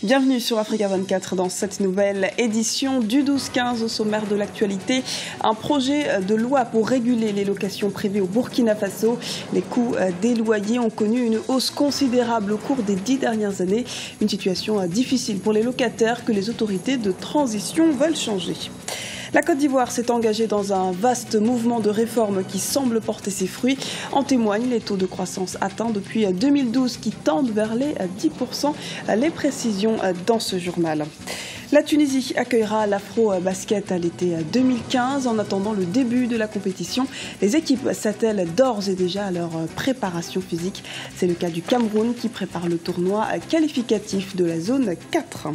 Bienvenue sur Africa 24 dans cette nouvelle édition du 12-15 au sommaire de l'actualité. Un projet de loi pour réguler les locations privées au Burkina Faso. Les coûts des loyers ont connu une hausse considérable au cours des 10 dernières années. Une situation difficile pour les locataires que les autorités de transition veulent changer. La Côte d'Ivoire s'est engagée dans un vaste mouvement de réforme qui semble porter ses fruits. En témoignent les taux de croissance atteints depuis 2012 qui tendent vers les 10%. Les précisions dans ce journal. La Tunisie accueillera l'Afro-Basket à l'été 2015. En attendant le début de la compétition, les équipes s'attellent d'ores et déjà à leur préparation physique. C'est le cas du Cameroun qui prépare le tournoi qualificatif de la zone 4.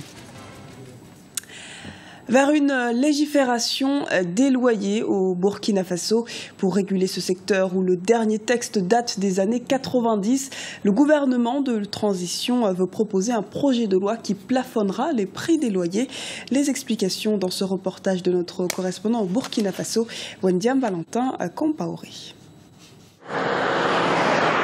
Vers une légifération des loyers au Burkina Faso pour réguler ce secteur où le dernier texte date des années 90. Le gouvernement de transition veut proposer un projet de loi qui plafonnera les prix des loyers. Les explications dans ce reportage de notre correspondant au Burkina Faso, Wendiam Valentin Compaoré.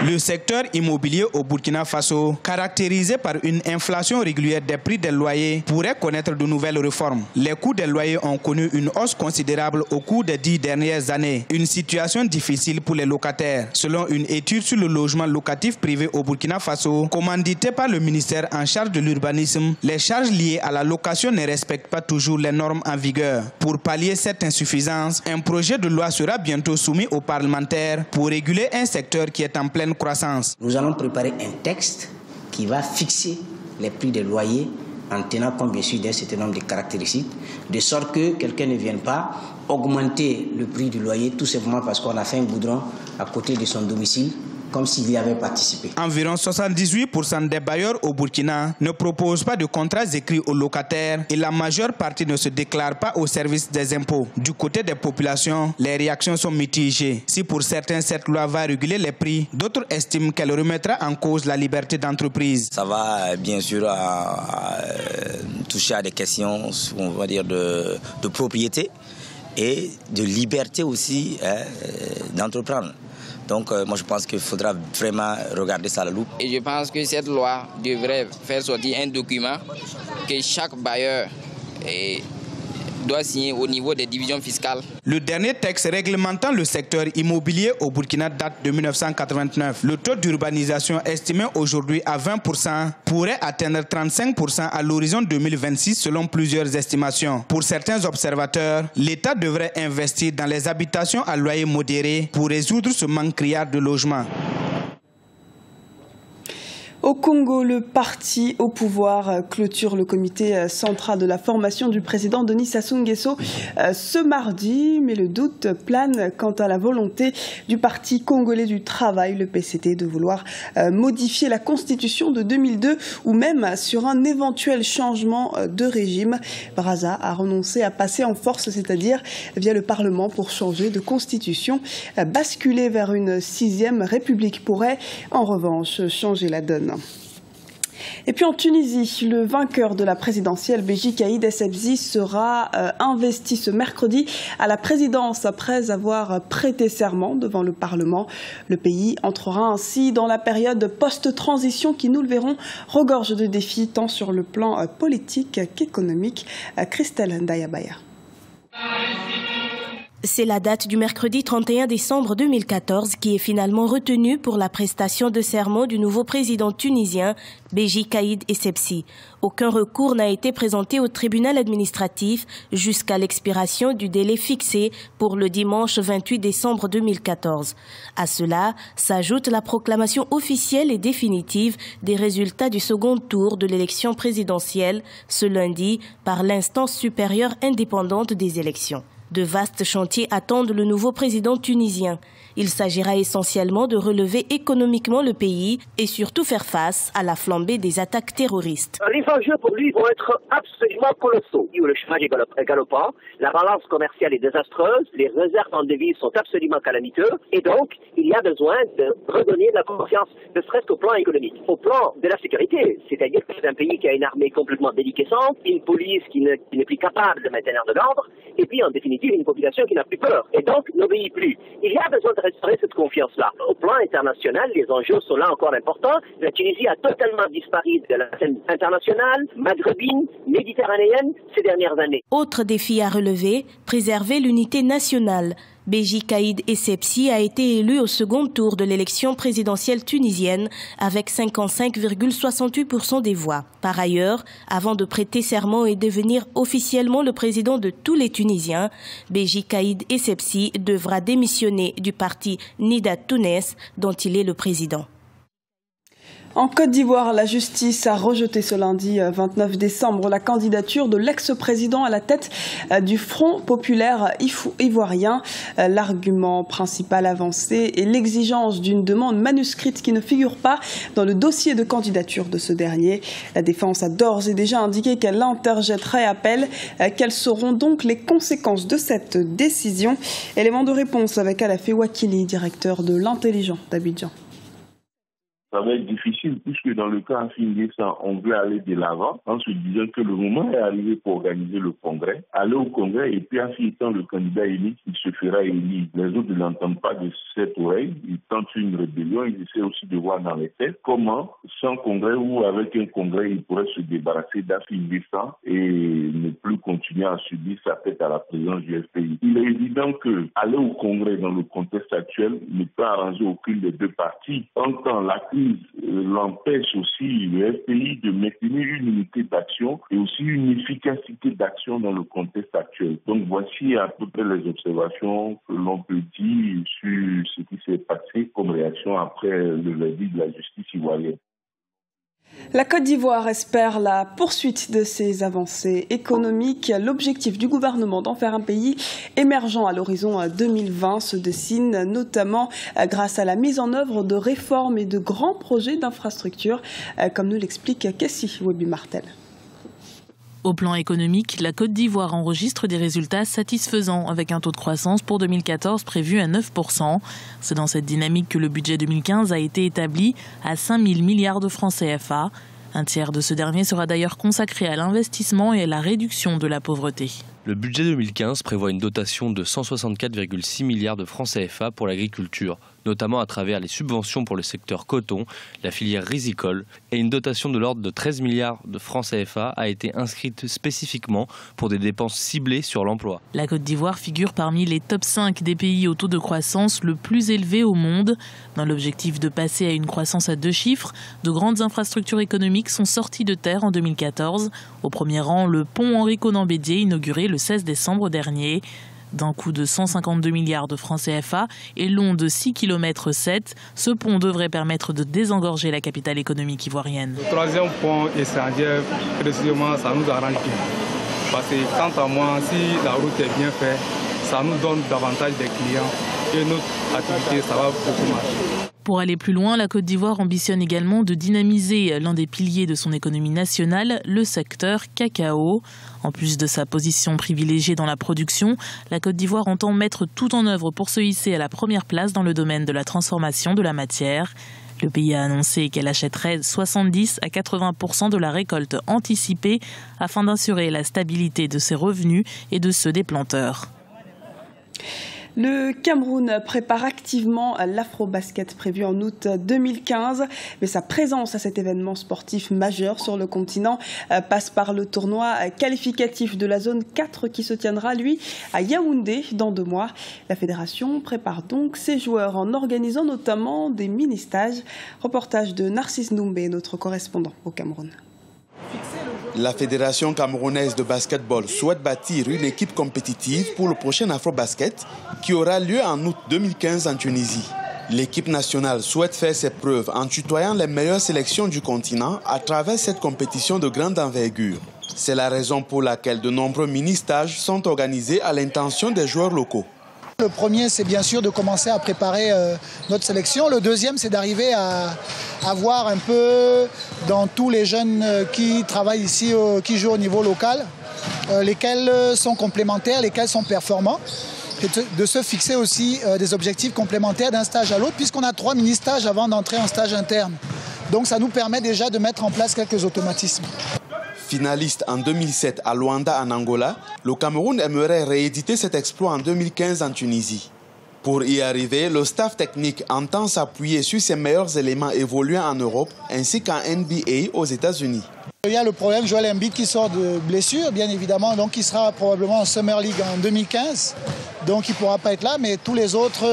Le secteur immobilier au Burkina Faso, caractérisé par une inflation régulière des prix des loyers, pourrait connaître de nouvelles réformes. Les coûts des loyers ont connu une hausse considérable au cours des 10 dernières années. Une situation difficile pour les locataires. Selon une étude sur le logement locatif privé au Burkina Faso, commanditée par le ministère en charge de l'urbanisme, les charges liées à la location ne respectent pas toujours les normes en vigueur. Pour pallier cette insuffisance, un projet de loi sera bientôt soumis aux parlementaires pour réguler un secteur qui est en pleine croissance. Nous allons préparer un texte qui va fixer les prix des loyers en tenant compte bien sûr d'un certain nombre de caractéristiques, de sorte que quelqu'un ne vienne pas augmenter le prix du loyer tout simplement parce qu'on a fait un goudron à côté de son domicile, comme s'il y avait participé. Environ 78% des bailleurs au Burkina ne proposent pas de contrats écrits aux locataires et la majeure partie ne se déclare pas au service des impôts. Du côté des populations, les réactions sont mitigées. Si pour certains cette loi va réguler les prix, d'autres estiment qu'elle remettra en cause la liberté d'entreprise. Ça va bien sûr toucher à des questions, on va dire, de propriété et de liberté aussi d'entreprendre. Donc moi je pense qu'il faudra vraiment regarder ça à la loupe. Et je pense que cette loi devrait faire sortir un document que chaque bailleur doit signer au niveau des divisions fiscales. Le dernier texte réglementant le secteur immobilier au Burkina date de 1989. Le taux d'urbanisation estimé aujourd'hui à 20% pourrait atteindre 35% à l'horizon 2026 selon plusieurs estimations. Pour certains observateurs, l'État devrait investir dans les habitations à loyer modéré pour résoudre ce manque criard de logements. Au Congo, le parti au pouvoir clôture le comité central de la formation du président Denis Sassou Nguesso ce mardi, mais le doute plane quant à la volonté du Parti congolais du travail, le PCT, de vouloir modifier la constitution de 2002 ou même sur un éventuel changement de régime. Brazza a renoncé à passer en force, c'est-à-dire via le Parlement, pour changer de constitution. Basculer vers une 6e république pourrait en revanche changer la donne. Et puis en Tunisie, le vainqueur de la présidentielle, Béji Caïd Essebsi, sera investi ce mercredi à la présidence après avoir prêté serment devant le Parlement. Le pays entrera ainsi dans la période post-transition qui, nous le verrons, regorge de défis tant sur le plan politique qu'économique. Christelle Ndayabaya. C'est la date du mercredi 31 décembre 2014 qui est finalement retenue pour la prestation de serment du nouveau président tunisien, Béji Caïd Essebsi. Aucun recours n'a été présenté au tribunal administratif jusqu'à l'expiration du délai fixé pour le dimanche 28 décembre 2014. À cela s'ajoute la proclamation officielle et définitive des résultats du second tour de l'élection présidentielle ce lundi par l'instance supérieure indépendante des élections. De vastes chantiers attendent le nouveau président tunisien. Il s'agira essentiellement de relever économiquement le pays et surtout faire face à la flambée des attaques terroristes. Les enjeux pour lui vont être absolument colossaux. Le chômage est galopant, la balance commerciale est désastreuse, les réserves en devises sont absolument calamiteuses et donc il y a besoin de redonner de la confiance, ne serait-ce qu'au plan économique. Au plan de la sécurité, c'est-à-dire que c'est un pays qui a une armée complètement déliquescente, une police qui n'est plus capable de maintenir de l'ordre et puis en définitive une population qui n'a plus peur et donc n'obéit plus. Il y a besoin de restaurer cette confiance-là. Au plan international, les enjeux sont là encore importants. La Tunisie a totalement disparu de la scène internationale, maghrébine, méditerranéenne ces dernières années. Autre défi à relever, préserver l'unité nationale. Béji Caïd Essebsi a été élu au second tour de l'élection présidentielle tunisienne avec 55,68% des voix. Par ailleurs, avant de prêter serment et devenir officiellement le président de tous les Tunisiens, Béji Caïd Essebsi devra démissionner du parti Nida Tounes dont il est le président. En Côte d'Ivoire, la justice a rejeté ce lundi 29 décembre la candidature de l'ex-président à la tête du Front populaire ivoirien. L'argument principal avancé est l'exigence d'une demande manuscrite qui ne figure pas dans le dossier de candidature de ce dernier. La défense a d'ores et déjà indiqué qu'elle interjetterait appel. Quelles seront donc les conséquences de cette décision? Élément de réponse avec Alafé Wakili, directeur de l'Intelligent d'Abidjan. Ça va être difficile puisque dans le cas Afin-Guessa, on veut aller de l'avant en se disant que le moment est arrivé pour organiser le congrès, aller au congrès et puis Afin étant le candidat unique, il se fera élire. Les autres ne l'entendent pas de cette oreille, ils tentent une rébellion, ils essaient aussi de voir dans les têtes comment, sans congrès ou avec un congrès, ils pourraient se débarrasser d'Afin-Guessa et ne plus continuer à subir sa tête à la présidence du FPI. Il est évident que aller au congrès dans le contexte actuel ne peut arranger aucune des deux parties. En tant la crise l'empêche aussi le FPI de maintenir une unité d'action et aussi une efficacité d'action dans le contexte actuel. Donc voici à peu près les observations que l'on peut dire sur ce qui s'est passé comme réaction après le verdict de la justice ivoirienne. La Côte d'Ivoire espère la poursuite de ses avancées économiques. L'objectif du gouvernement d'en faire un pays émergent à l'horizon 2020 se dessine notamment grâce à la mise en œuvre de réformes et de grands projets d'infrastructures, comme nous l'explique Kessie Webi-Martel. Au plan économique, la Côte d'Ivoire enregistre des résultats satisfaisants avec un taux de croissance pour 2014 prévu à 9%. C'est dans cette dynamique que le budget 2015 a été établi à 5 000 milliards de francs CFA. Un tiers de ce dernier sera d'ailleurs consacré à l'investissement et à la réduction de la pauvreté. Le budget 2015 prévoit une dotation de 164,6 milliards de francs CFA pour l'agriculture, notamment à travers les subventions pour le secteur coton, la filière risicole, et une dotation de l'ordre de 13 milliards de francs CFA a été inscrite spécifiquement pour des dépenses ciblées sur l'emploi. La Côte d'Ivoire figure parmi les top 5 des pays au taux de croissance le plus élevé au monde. Dans l'objectif de passer à une croissance à 2 chiffres, de grandes infrastructures économiques sont sorties de terre en 2014. Au premier rang, le pont Henri Konan Bédié, inauguré le 16 décembre dernier. D'un coût de 152 milliards de francs CFA et long de 6,7 km, ce pont devrait permettre de désengorger la capitale économique ivoirienne. Le troisième pont étranger, précisément, ça nous arrange bien. Parce que quant à moi, si la route est bien faite, ça nous donne davantage de clients et notre activité, ça va beaucoup marcher. Pour aller plus loin, la Côte d'Ivoire ambitionne également de dynamiser l'un des piliers de son économie nationale, le secteur cacao. En plus de sa position privilégiée dans la production, la Côte d'Ivoire entend mettre tout en œuvre pour se hisser à la première place dans le domaine de la transformation de la matière. Le pays a annoncé qu'elle achèterait 70 à 80% de la récolte anticipée afin d'assurer la stabilité de ses revenus et de ceux des planteurs. Le Cameroun prépare activement l'Afrobasket prévu en août 2015, mais sa présence à cet événement sportif majeur sur le continent passe par le tournoi qualificatif de la zone 4 qui se tiendra, lui, à Yaoundé dans 2 mois. La fédération prépare donc ses joueurs en organisant notamment des mini-stages. Reportage de Narcisse Noumbé, notre correspondant au Cameroun. La Fédération camerounaise de basketball souhaite bâtir une équipe compétitive pour le prochain Afrobasket qui aura lieu en août 2015 en Tunisie. L'équipe nationale souhaite faire ses preuves en tutoyant les meilleures sélections du continent à travers cette compétition de grande envergure. C'est la raison pour laquelle de nombreux mini-stages sont organisés à l'intention des joueurs locaux. Le premier, c'est bien sûr de commencer à préparer notre sélection. Le deuxième, c'est d'arriver à voir un peu dans tous les jeunes qui travaillent ici, qui jouent au niveau local, lesquels sont complémentaires, lesquels sont performants. Et de se fixer aussi des objectifs complémentaires d'un stage à l'autre, puisqu'on a 3 mini-stages avant d'entrer en stage interne. Donc ça nous permet déjà de mettre en place quelques automatismes. Finaliste en 2007 à Luanda en Angola, le Cameroun aimerait rééditer cet exploit en 2015 en Tunisie. Pour y arriver, le staff technique entend s'appuyer sur ses meilleurs éléments évoluant en Europe ainsi qu'en NBA aux États-Unis. Il y a le problème Joel Embiid qui sort de blessure, bien évidemment, donc il sera probablement en Summer League en 2015, donc il ne pourra pas être là, mais tous les autres,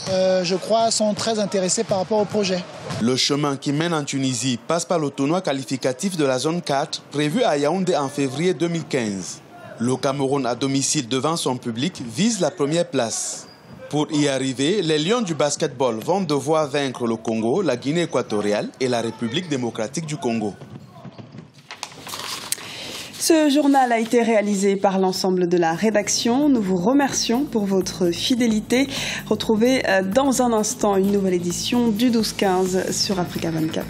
je crois, sont très intéressés par rapport au projet. Le chemin qui mène en Tunisie passe par le tournoi qualificatif de la zone 4, prévu à Yaoundé en février 2015. Le Cameroun, à domicile devant son public, vise la première place. Pour y arriver, les Lions du basketball vont devoir vaincre le Congo, la Guinée équatoriale et la République démocratique du Congo. Ce journal a été réalisé par l'ensemble de la rédaction. Nous vous remercions pour votre fidélité. Retrouvez dans un instant une nouvelle édition du 12-15 sur Africa 24.